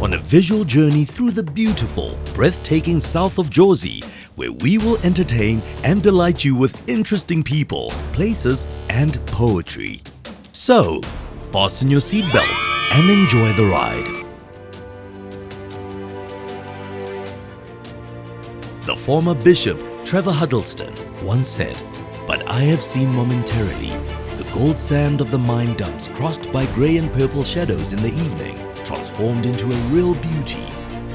on a visual journey through the beautiful, breathtaking south of Jersey, where we will entertain and delight you with interesting people, places and poetry. So, fasten your seatbelt and enjoy the ride. The former Bishop Trevor Huddleston once said, "But I have seen momentarily the gold sand of the mine dumps crossed by grey and purple shadows in the evening, transformed into a real beauty,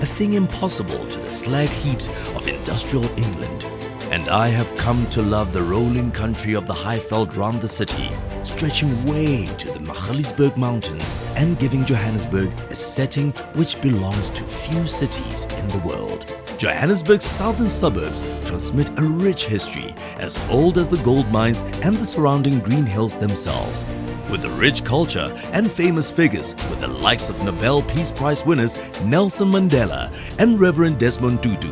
a thing impossible to the slag heaps of industrial England. And I have come to love the rolling country of the Highveld round the city, stretching way to the Magaliesberg Mountains and giving Johannesburg a setting which belongs to few cities in the world." Johannesburg's southern suburbs transmit a rich history as old as the gold mines and the surrounding green hills themselves. With a rich culture and famous figures with the likes of Nobel Peace Prize winners Nelson Mandela and Reverend Desmond Tutu,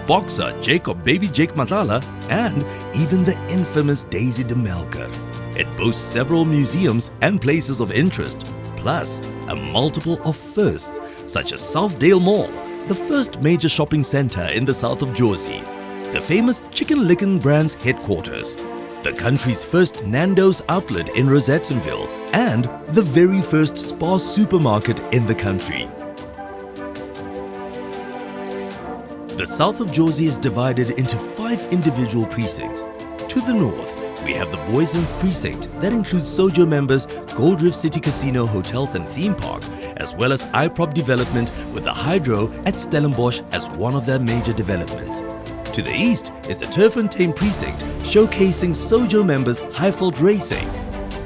boxer Jacob Baby Jake Matala, and even the infamous Daisy de Melker. It boasts several museums and places of interest, plus a multiple of firsts such as Southdale Mall, the first major shopping center in the south of Jersey, the famous Chicken Licken brand's headquarters, the country's first Nando's outlet in Rosettenville, and the very first Spar supermarket in the country. The south of Jersey is divided into 5 individual precincts. To the north, we have the Boysons precinct that includes SOJO members, Gold Reef City Casino, Hotels and Theme Park, as well as iProp development with the Hydro at Stellenbosch as one of their major developments. To the east is the Turffontein precinct showcasing SOJO members Highveld Racing.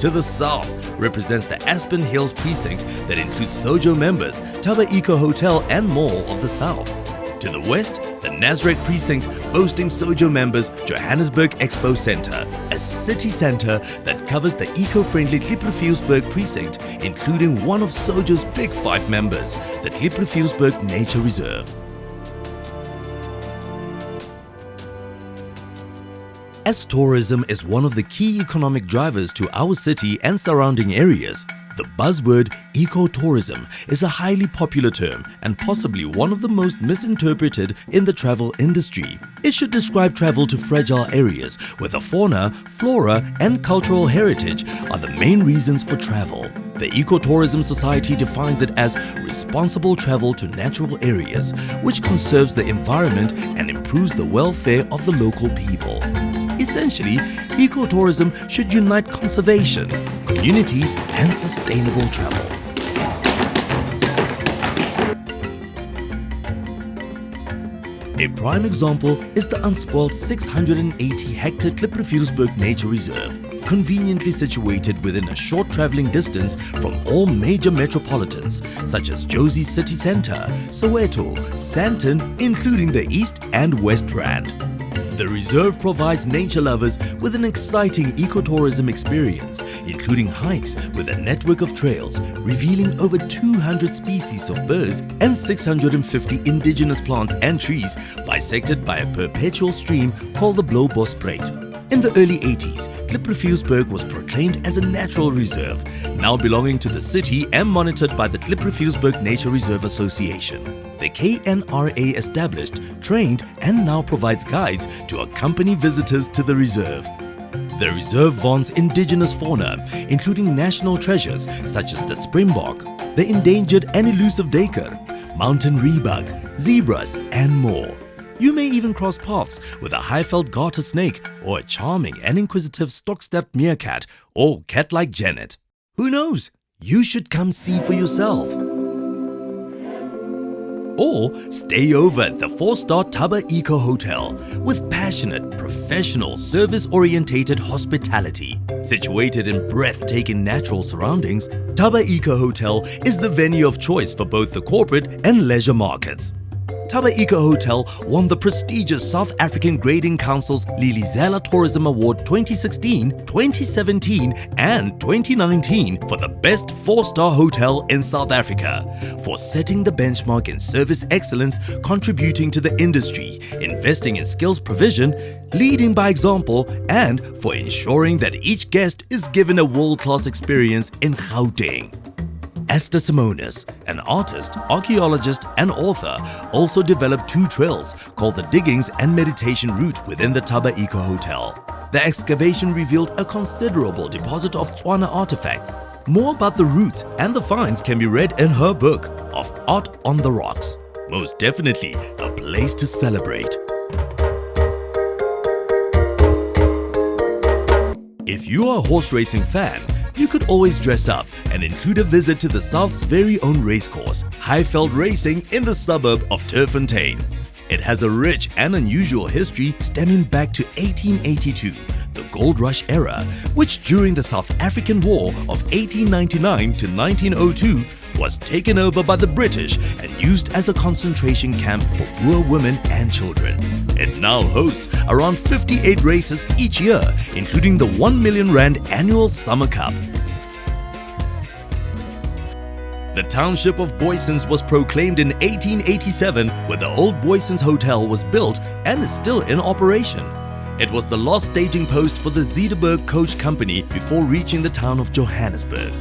To the south represents the Aspen Hills precinct that includes SOJO members Taba Eco Hotel and Mall of the South. To the west, the Nasrec precinct boasting SOJO members Johannesburg Expo Centre, a city centre that covers the eco-friendly Klipprivielsberg precinct, including one of SOJO's big 5 members, the Klipprivielsberg Nature Reserve. As tourism is one of the key economic drivers to our city and surrounding areas, the buzzword ecotourism is a highly popular term and possibly one of the most misinterpreted in the travel industry. It should describe travel to fragile areas where the fauna, flora and cultural heritage are the main reasons for travel. The Ecotourism Society defines it as responsible travel to natural areas, which conserves the environment and improves the welfare of the local people. Essentially, ecotourism should unite conservation, communities and sustainable travel. A prime example is the unspoiled 680-hectare Klipprivielsberg Nature Reserve, conveniently situated within a short travelling distance from all major metropolitans such as Jozi City Centre, Soweto, Sandton, including the East and West Rand. The reserve provides nature lovers with an exciting ecotourism experience, including hikes with a network of trails revealing over 200 species of birds and 650 indigenous plants and trees bisected by a perpetual stream called the Blauwbosspruit. In the early 80s, Klipprivielsberg was proclaimed as a natural reserve, now belonging to the city and monitored by the Klipprivielsberg Nature Reserve Association. The KNRA established, trained and now provides guides to accompany visitors to the reserve. The reserve vaunts indigenous fauna, including national treasures such as the springbok, the endangered and elusive duiker, mountain rebug, zebras and more. You may even cross paths with a Highveld garter snake or a charming and inquisitive Stokstad meerkat or cat like Janet. Who knows? You should come see for yourself. Or stay over at the 4-star Taba Eco Hotel with passionate, professional, service-orientated hospitality. Situated in breathtaking natural surroundings, Taba Eco Hotel is the venue of choice for both the corporate and leisure markets. Taba Eco Hotel won the prestigious South African Grading Council's Lilizela Tourism Award 2016, 2017 and 2019 for the best 4-star hotel in South Africa, for setting the benchmark in service excellence, contributing to the industry, investing in skills provision, leading by example, and for ensuring that each guest is given a world-class experience in Gauteng. Esther Simonis, an artist, archaeologist and author, also developed two trails called the Diggings and Meditation Route within the Taba Eco Hotel. The excavation revealed a considerable deposit of Tswana artifacts. More about the route and the finds can be read in her book of Art on the Rocks. Most definitely a place to celebrate. If you are a horse racing fan, you could always dress up and include a visit to the South's very own racecourse, Highveld Racing in the suburb of Turfontein. It has a rich and unusual history stemming back to 1882, the Gold Rush era, which during the South African War of 1899 to 1902 was taken over by the British and used as a concentration camp for poor women and children. It now hosts around 58 races each year, including the 1 million rand annual Summer Cup. The township of Boysens was proclaimed in 1887 when the old Boysens Hotel was built and is still in operation. It was the last staging post for the Zeedeburg Coach Company before reaching the town of Johannesburg.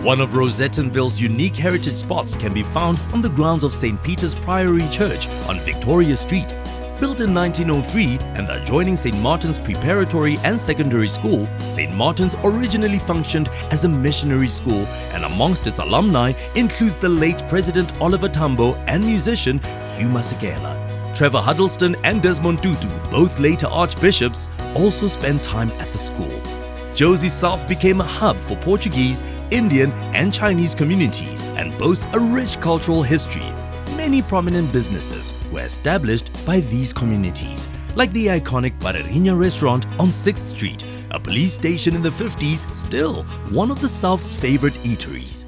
One of Rosettenville's unique heritage spots can be found on the grounds of St. Peter's Priory Church on Victoria Street. Built in 1903 and the adjoining St. Martin's Preparatory and Secondary School, St. Martin's originally functioned as a missionary school and amongst its alumni includes the late President Oliver Tambo and musician Hugh Masekela. Trevor Huddleston and Desmond Tutu, both later archbishops, also spent time at the school. Josie South became a hub for Portuguese, Indian and Chinese communities and boasts a rich cultural history. Many prominent businesses were established by these communities, like the iconic Barreirinha restaurant on 6th Street, a police station in the 50s, still one of the South's favorite eateries.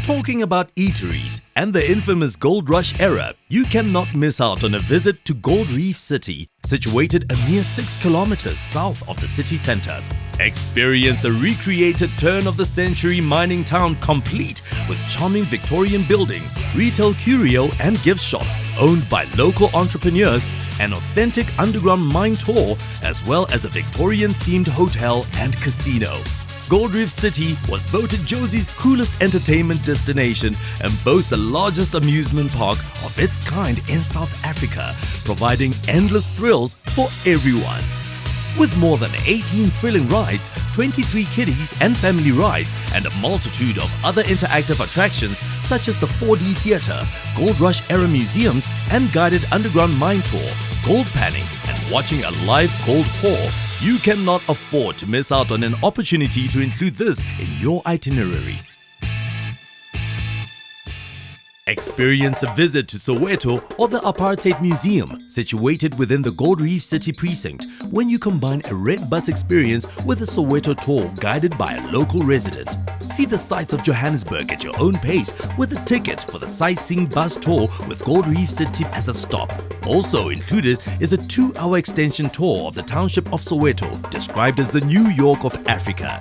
Talking about eateries and the infamous Gold Rush era, you cannot miss out on a visit to Gold Reef City, situated a mere 6 kilometers south of the city centre. Experience a recreated turn-of-the-century mining town complete with charming Victorian buildings, retail curio and gift shops owned by local entrepreneurs, an authentic underground mine tour, as well as a Victorian-themed hotel and casino. Gold Reef City was voted Josie's coolest entertainment destination and boasts the largest amusement park of its kind in South Africa, providing endless thrills for everyone. With more than 18 thrilling rides, 23 kiddies and family rides, and a multitude of other interactive attractions such as the 4D Theatre, Gold Rush era museums and guided underground mine tour, gold panning and watching a live gold pour, you cannot afford to miss out on an opportunity to include this in your itinerary. Experience a visit to Soweto or the Apartheid Museum, situated within the Gold Reef City precinct, when you combine a red bus experience with a Soweto tour guided by a local resident. See the sights of Johannesburg at your own pace with a ticket for the sightseeing bus tour with Gold Reef City as a stop. Also included is a 2-hour extension tour of the township of Soweto, described as the New York of Africa.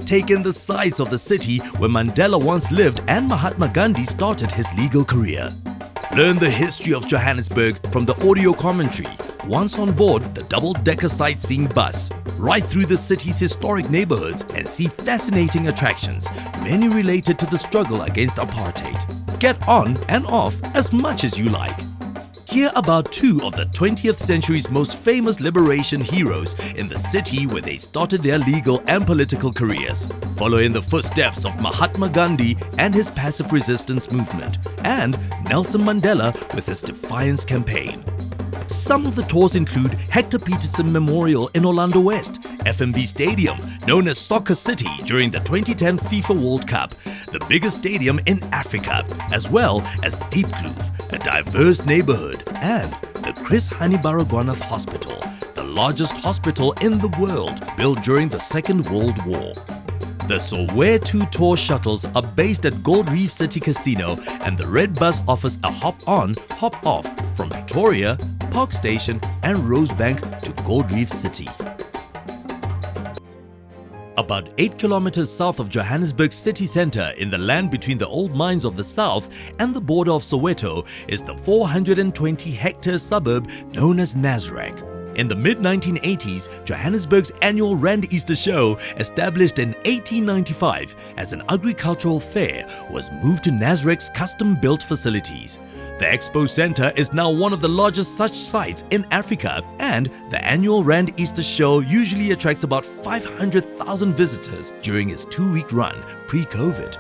Take in the sights of the city where Mandela once lived and Mahatma Gandhi started his legal career. Learn the history of Johannesburg from the audio commentary once on board the double-decker sightseeing bus, right through the city's historic neighborhoods and see fascinating attractions, many related to the struggle against apartheid. Get on and off as much as you like. Hear about two of the 20th century's most famous liberation heroes in the city where they started their legal and political careers. Follow in the footsteps of Mahatma Gandhi and his passive resistance movement, and Nelson Mandela with his defiance campaign. Some of the tours include Hector Peterson Memorial in Orlando West, FNB Stadium, known as Soccer City during the 2010 FIFA World Cup, the biggest stadium in Africa, as well as Deep Kloof, a diverse neighborhood, and the Chris Hani Baragwanath Hospital, the largest hospital in the world, built during the Second World War. The Soweto tour shuttles are based at Gold Reef City Casino, and the Red Bus offers a hop-on, hop-off from Victoria, Park Station and Rosebank to Gold Reef City. About 8 kilometers south of Johannesburg city centre, in the land between the old mines of the south and the border of Soweto, is the 420-hectare suburb known as Nasrec. In the mid-1980s, Johannesburg's annual Rand Easter Show, established in 1895 as an agricultural fair, was moved to Nasrec's custom-built facilities. The Expo Center is now one of the largest such sites in Africa, and the annual Rand Easter Show usually attracts about 500,000 visitors during its 2-week run pre-COVID.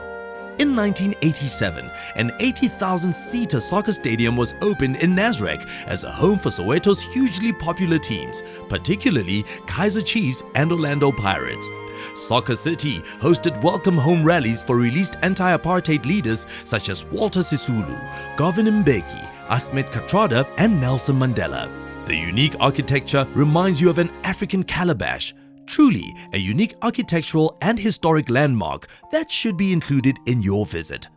In 1987, an 80,000-seater soccer stadium was opened in Nasrec as a home for Soweto's hugely popular teams, particularly Kaizer Chiefs and Orlando Pirates. Soccer City hosted welcome home rallies for released anti-apartheid leaders such as Walter Sisulu, Govan Mbeki, Ahmed Kathrada and Nelson Mandela. The unique architecture reminds you of an African calabash. Truly a unique architectural and historic landmark that should be included in your visit.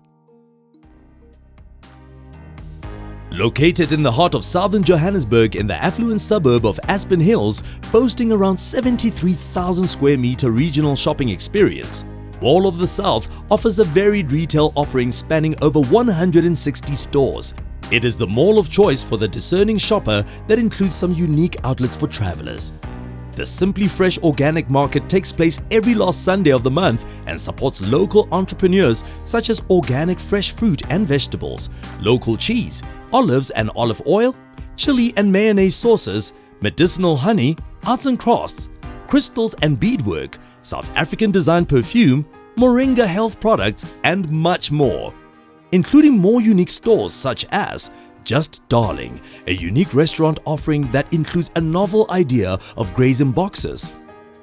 Located in the heart of southern Johannesburg in the affluent suburb of Aspen Hills, boasting around 73,000 square meter regional shopping experience, Mall of the South offers a varied retail offering spanning over 160 stores. It is the mall of choice for the discerning shopper that includes some unique outlets for travelers. The Simply Fresh Organic Market takes place every last Sunday of the month and supports local entrepreneurs such as organic fresh fruit and vegetables, local cheese, olives and olive oil, chili and mayonnaise sauces, medicinal honey, arts and crafts, crystals and beadwork, South African designed perfume, Moringa health products and much more. Including more unique stores such as Just Darling, a unique restaurant offering that includes a novel idea of graze in boxes.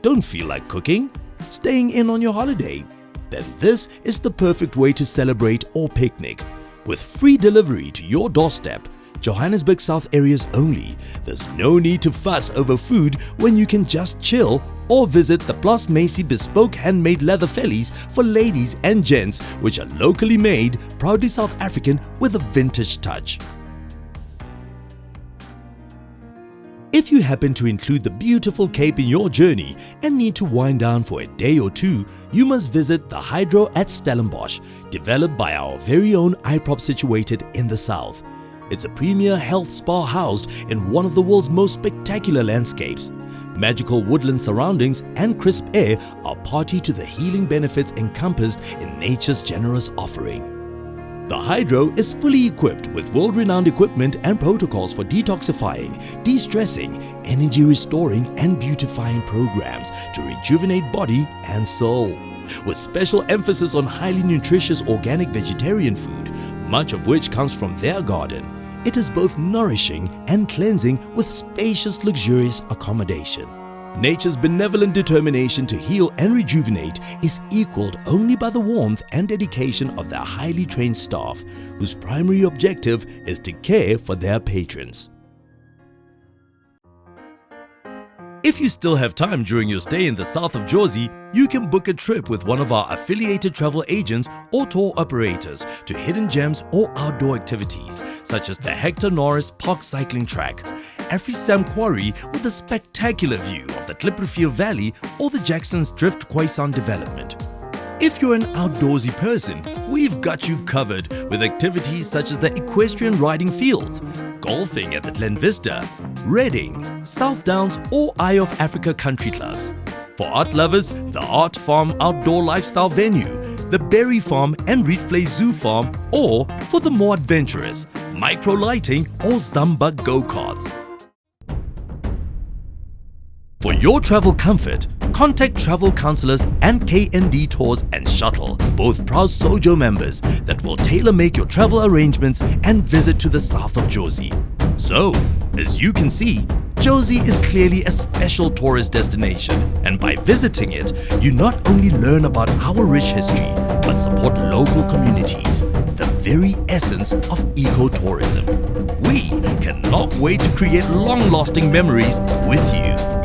Don't feel like cooking? Staying in on your holiday? Then this is the perfect way to celebrate or picnic. With free delivery to your doorstep, Johannesburg South areas only, there's no need to fuss over food when you can just chill or visit the Plus Macy bespoke handmade leather fellies for ladies and gents, which are locally made, proudly South African with a vintage touch. If you happen to include the beautiful Cape in your journey and need to wind down for a day or two, you must visit the Hydro at Stellenbosch, developed by our very own iProp situated in the south. It's a premier health spa housed in one of the world's most spectacular landscapes. Magical woodland surroundings and crisp air are party to the healing benefits encompassed in nature's generous offering. The Hydro is fully equipped with world-renowned equipment and protocols for detoxifying, de-stressing, energy restoring and beautifying programs to rejuvenate body and soul. With special emphasis on highly nutritious organic vegetarian food, much of which comes from their garden, it is both nourishing and cleansing with spacious, luxurious accommodation. Nature's benevolent determination to heal and rejuvenate is equaled only by the warmth and dedication of their highly trained staff, whose primary objective is to care for their patrons. If you still have time during your stay in the south of Jersey, you can book a trip with one of our affiliated travel agents or tour operators to hidden gems or outdoor activities such as the Hector Norris Park Cycling Track, Afrisam Quarry with a spectacular view of the Clipperfield Valley or the Jackson's Drift Khoisan development. If you're an outdoorsy person, we've got you covered with activities such as the equestrian riding fields, golfing at the Glen Vista, Reading, South Downs or Eye of Africa country clubs. For art lovers, the Art Farm outdoor lifestyle venue, the Berry Farm and Rietvlei Zoo Farm, or for the more adventurous, micro lighting or Zamba go-karts. For your travel comfort, contact travel counselors and KND Tours and Shuttle, both proud SOJO members that will tailor-make your travel arrangements and visit to the south of Jersey. So, as you can see, Jersey is clearly a special tourist destination, and by visiting it, you not only learn about our rich history, but support local communities, the very essence of ecotourism. We cannot wait to create long-lasting memories with you.